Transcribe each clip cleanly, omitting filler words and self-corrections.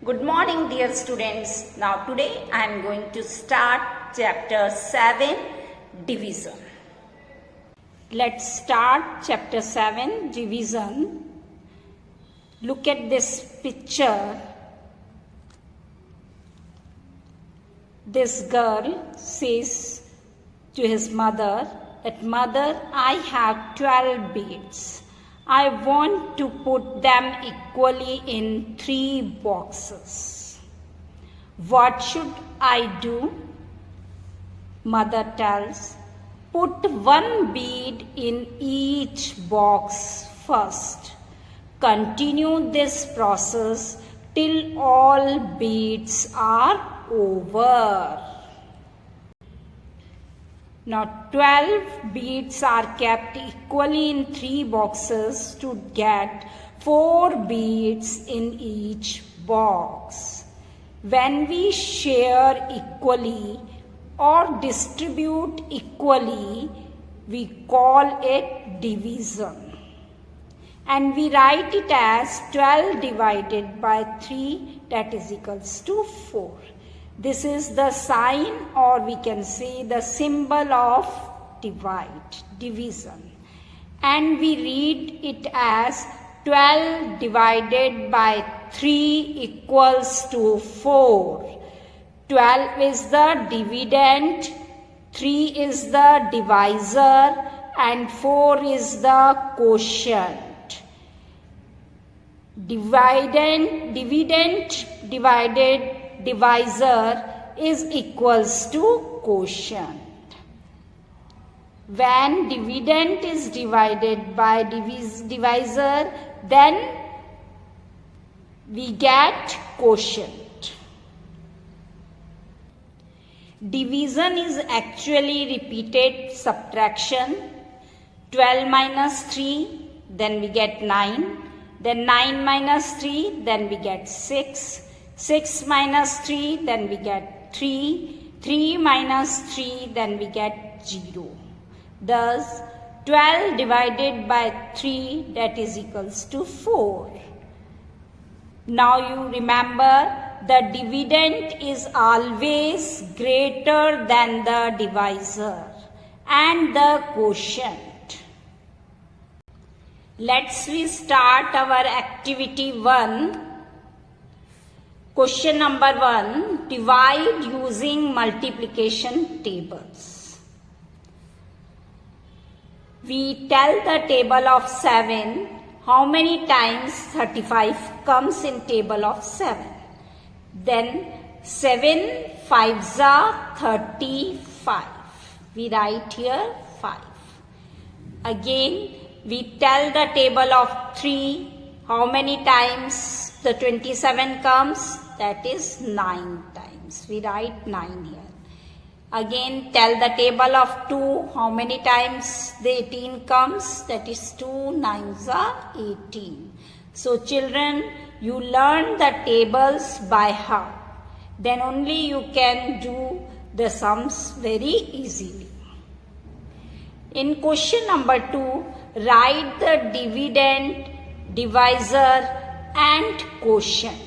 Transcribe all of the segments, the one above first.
Good morning, dear students. Now today I am going to start chapter 7, division. Let's start chapter 7, division. Look at this picture. This girl says to his mother that, "Mother, I have 12 beads. I want to put them equally in 3 boxes. What should I do?" Mother tells, "Put 1 bead in each box first. Continue this process till all beads are over." Now 12 beads are kept equally in 3 boxes to get 4 beads in each box. When we share equally or distribute equally, we call it division. And we write it as 12 divided by 3, that is equals to 4. This is the sign, or we can say the symbol of division. And we read it as 12 divided by 3 equals to 4. 12 is the dividend, 3 is the divisor, and 4 is the quotient. Dividend divided divisor is equals to quotient. When dividend is divided by divisor, then we get quotient. Division is actually repeated subtraction. 12 minus 3, then we get 9. Then 9 minus 3, then we get 6. 6 minus 3, then we get 3. 3 minus 3, then we get 0. Thus, 12 divided by 3, that is equals to 4. Now you remember, the dividend is always greater than the divisor and the quotient. Let's start our activity 1. Question number 1, divide using multiplication tables. We tell the table of 7, how many times 35 comes in table of 7. Then 7 5s are 35. We write here 5. Again, we tell the table of 3, how many times the 27 comes. That is 9 times. We write 9 here. Again, tell the table of 2, how many times the 18 comes. That is 2 9s are 18. So children, you learn the tables by heart. Then only you can do the sums very easily. In question number 2, write the dividend, divisor and quotient.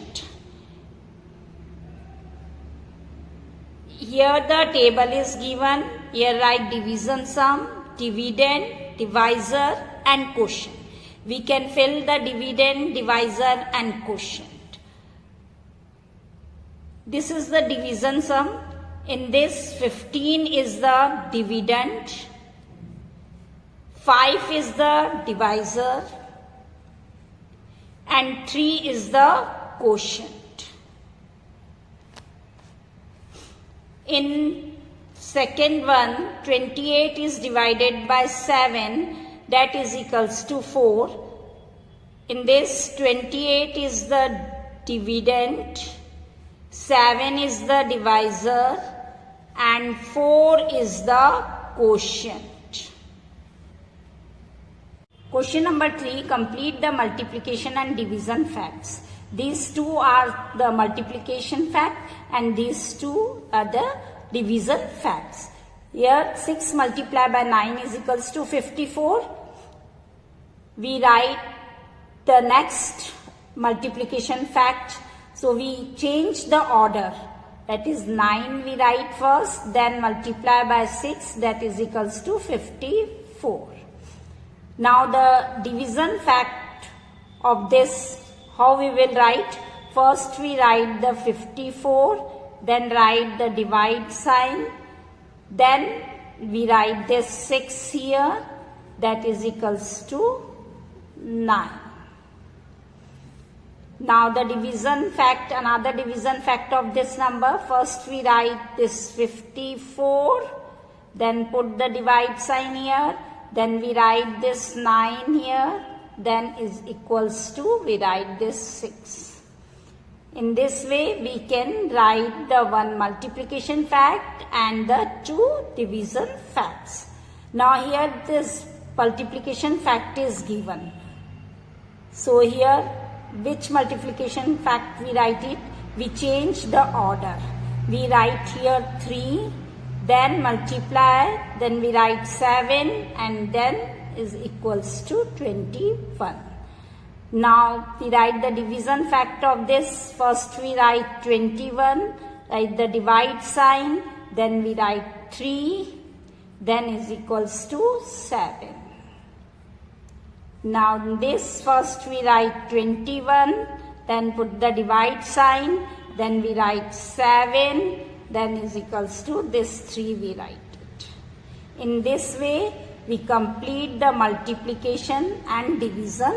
Here the table is given. Here write division sum, dividend, divisor and quotient. We can fill the dividend, divisor and quotient. This is the division sum. In this, 15 is the dividend, 5 is the divisor and 3 is the quotient. In second one, 28 is divided by 7, that is equals to 4. In this, 28 is the dividend, 7 is the divisor and 4 is the quotient. Question number 3, complete the multiplication and division facts. These 2 are the multiplication fact and these 2 are the division facts. Here 6 multiplied by 9 is equals to 54. We write the next multiplication fact. So we change the order. That is 9 we write first, then multiply by 6, that is equals to 54. Now the division fact of this, how we will write? First we write the 54, then write the divide sign, then we write this 6 here, that is equals to 9. Now the division fact, another division fact of this number, first we write this 54, then put the divide sign here, then we write this 9 here, then is equals to, we write this 6. In this way we can write the one multiplication fact and the two division facts. Now here this multiplication fact is given. So here which multiplication fact we write it? We change the order. We write here 3, then multiply, then we write 7 and then is equals to 21. Now we write the division fact of this. First we write 21, write the divide sign, then we write 3, then is equals to 7. Now in this first we write 21, then put the divide sign, then we write 7, then is equals to this 3 we write it. In this way we complete the multiplication and division